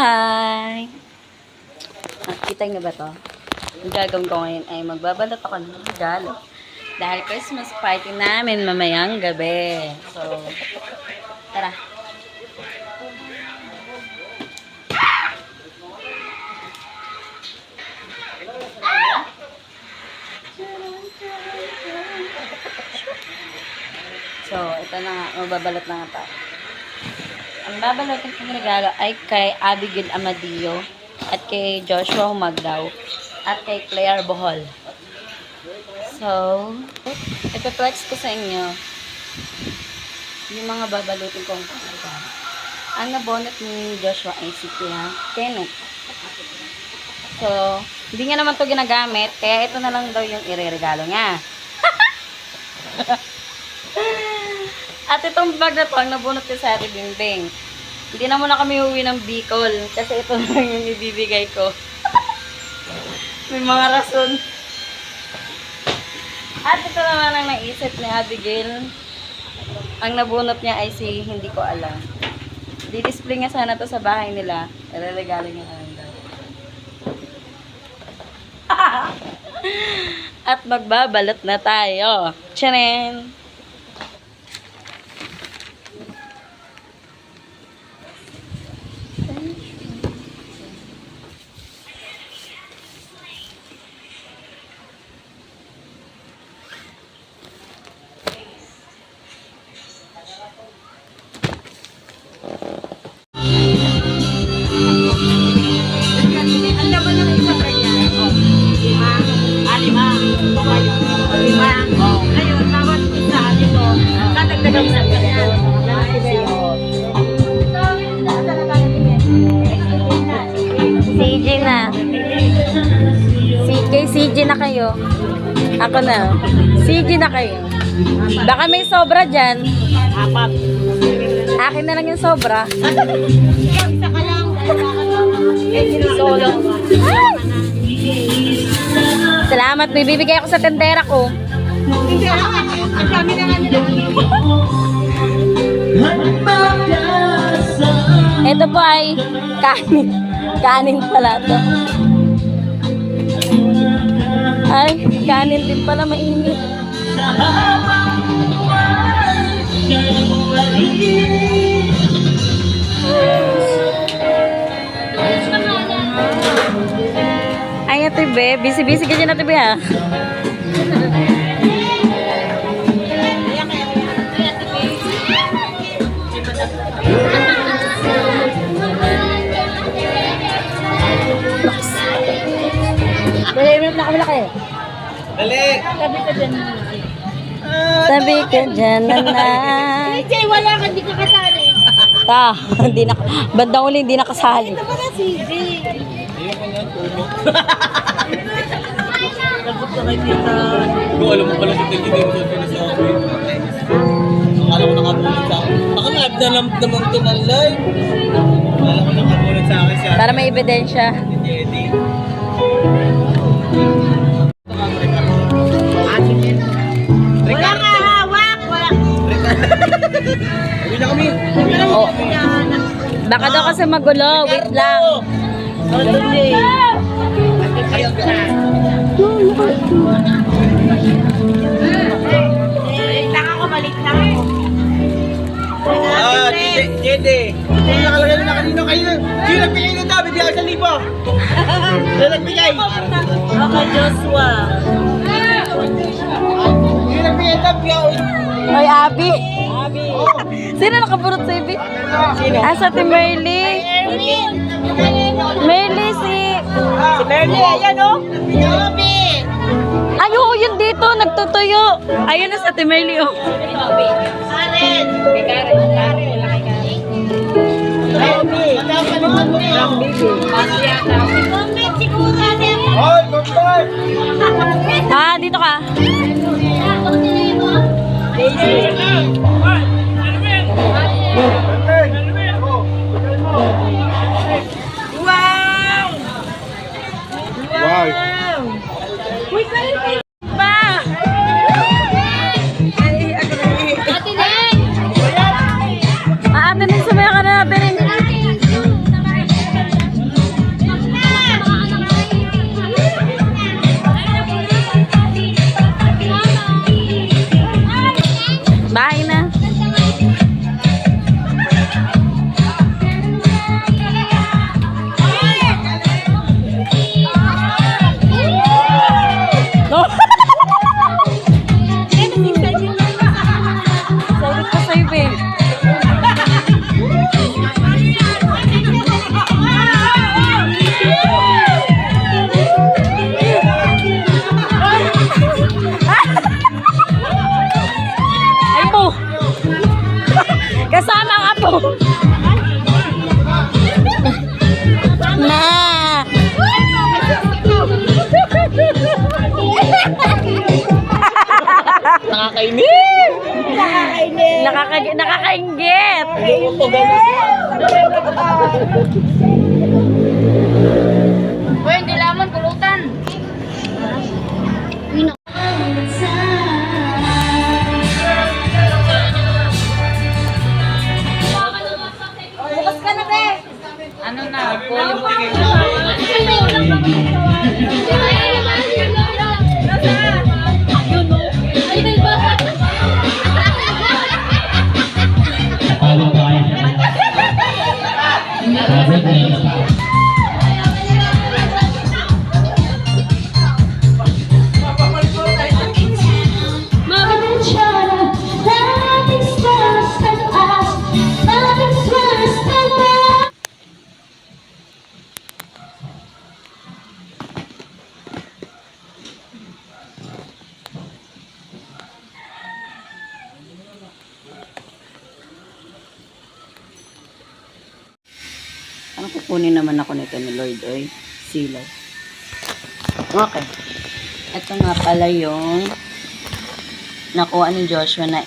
Hi! Kita niyo ba to? Ang gagawin ko ngayon ay magbabalot ako ng regalo. Dahil Christmas party namin mamayang gabi. So, tara. So, ito na nga. Magbabalot na nga tayo. Ang babalotin kong regalo ay kay Abigail Amadillo at kay Joshua Humagdaw at kay Claire Bohol. So, ito-flex ko sa inyo yung mga babalutin kong regalo. Ang nabonot ni Joshua ay si Kenok. So, hindi niya naman to ginagamit, kaya ito na lang daw yung ireregalo niya. At itong bag na to, ang nabunot ko sa Ate Bingbing. Hindi na muna kami uwi ng Bicol kasi ito na yung ibibigay ko. May mga rason. At ito naman ang naisip ni Abigail. Ang nabunot niya ay si hindi ko alam. Di-display nga sana to sa bahay nila. Ireregalo niya na lang daw. At magbabalot na tayo. Tchanen! CG na. Kay CG na kayo. Ako na. CG na kayo. Baka may sobra dyan. Akin na lang yung sobra. Solo. Salamat. May bibigay ako sa tendera ko. Ang dami na nga nila. Ito po ay kanin. Kanin pala to. Ay, kanin din pala mainit. Ay, ito be. Busy-busy ka dyan na ito be ha. Dali, na kami laki. Dali! Tabi ka dyan. Tabi ka dyan, nanay. CJ, wala ka, hindi ka kasali. Hindi na, bandang uli, hindi nakasali. Ito ba na CJ? Ayun ko nga, tulog. Nagod ka kay tita. Kung alam mo pala si Titi, hindi mo sila sa akin. Akala ko nakabulit sa akin. Baka na-add na lang naman ito ng live. Akala ko nakabulit sa akin siya. Para may ebidensya. Hindi, Eddie. Wala nga hawak! Wala! Uwi na kami! Oh. Baka daw kasi magulo. Wait lang. Balik lang ako, balik lang ako. Jede! Hindi nakalagay na kanino kayo. Sino nagbigay nito? Bibigay ako sa libo. Sino nagbigay? Okay, Joshua. Sino nagbigay ito? Ay, Abi. Abi. Sino nakabunot sa Ibi? Sino? Sa Ate Merly. Merly si Merly, ayan o. Abi. Ay, oo, yun dito. Nagtutuyo. Ayun na sa Ate Merly o. Karen. Kay Karen. Karen. Ah, dito ka. Wow! Wow! Uy, kayo pa! Ate Neng! Ate Neng, sumaya ka na natin. Uy, hindi lamang kulutan. Bukas ka na, be. Ano na? Ano kukunin naman ako nito ni Lord, oy? Silaw. Okay. Ito nga pala yung nakuha ni Joshua na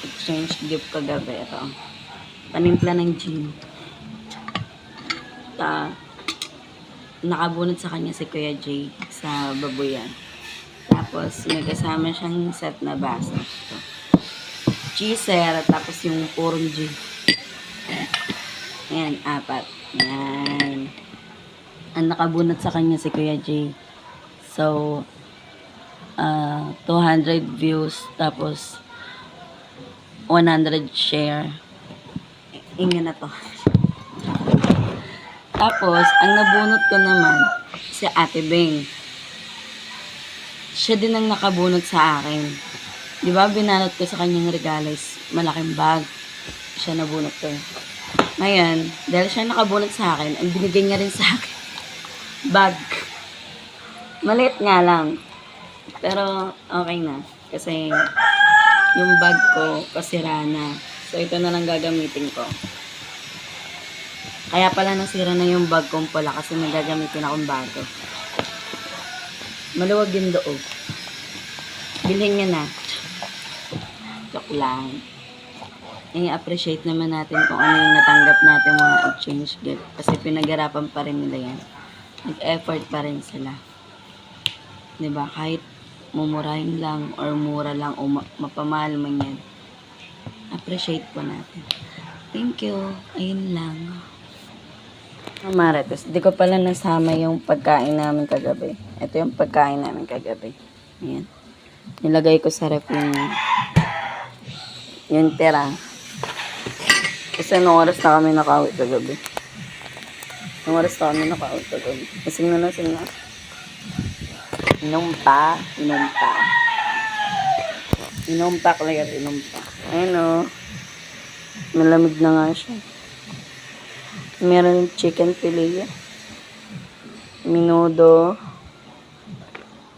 exchange gift kagabi. Ito. Panimpla ng gin. Nakabunot sa kanya si Kuya Jay sa babuyan. Tapos, may kasama siyang set na baso. Ito. Cheeser, tapos yung purong gin. Ayan, 4. Yan. Ang nakabunot sa kanya si Kuya Jay. So, 200 views, tapos 100 share. Ingan na to. Tapos, ang nabunot ko naman, si Ate Beng. Siya din ang nakabunot sa akin. Di ba, binanot ko sa kanyang regalo is malaking bag. Siya nabunot ko. Ngayon, dahil siya nakabunot sa akin, ang binigay niya rin sa akin, bag. Maliit nga lang. Pero, okay na. Kasi, yung bag ko, pasira na. So, ito na lang gagamitin ko. Kaya pala nasira na yung bag kong pala kasi nagagamitin akong bago. Maluwag yung loob. Bilhin niya na. Joke lang. I-appreciate naman natin kung ano yung natanggap natin mga exchange gift. Kasi pinag-arapan pa rin nila yan. Nag-effort pa rin sila. Diba? Kahit mumurahin lang or mura lang o mapamahal man yan. Appreciate po natin. Thank you. Ayun lang. Marites, di ko pala nasama yung pagkain namin kagabi. Ito yung pagkain namin kagabi. Ayan. Nilagay ko sa ref yung tira. Kasi anong oras na kami nakauwi kagabi. Anong oras na kami nakauwi kagabi. Kasing na. Inumpa. Inumpa, kaya inumpa. Ayun o. Malamig na nga siya. Meron chicken fillet. Minudo.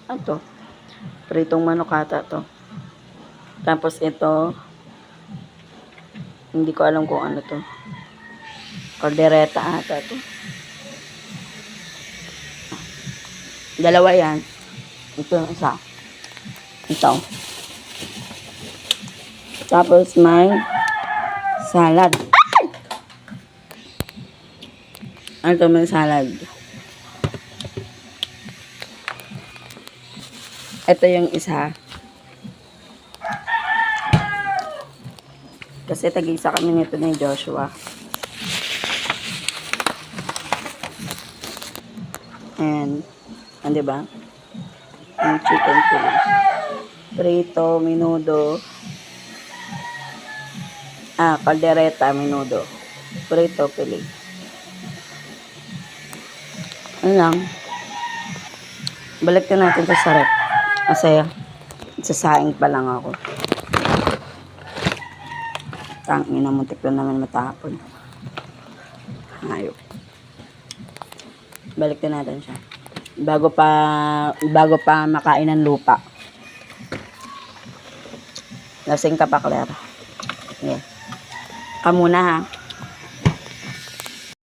Ito. Pritong manok ata to. Tapos ito. Hindi ko alam kung ano to. Caldereta ata to. Dalawa yan. Ito yung isa. Ito. Tapos may salad. Ano to, may salad. Ito yung isa. Kasi tag-isa kami nito ni Joshua. And, diba? Yung chicken fillet. Prito, minudo. Caldereta, minudo. Prito, fillet. Ano lang. Balik na natin sa rep. Kasi, sasaing pa lang ako. Tangin na, muntik na naman matapon. Ayok. Balik na natin siya. Bago pa makain ng lupa. Lasing ka pa, Claire. Yeah. Kamuna ha.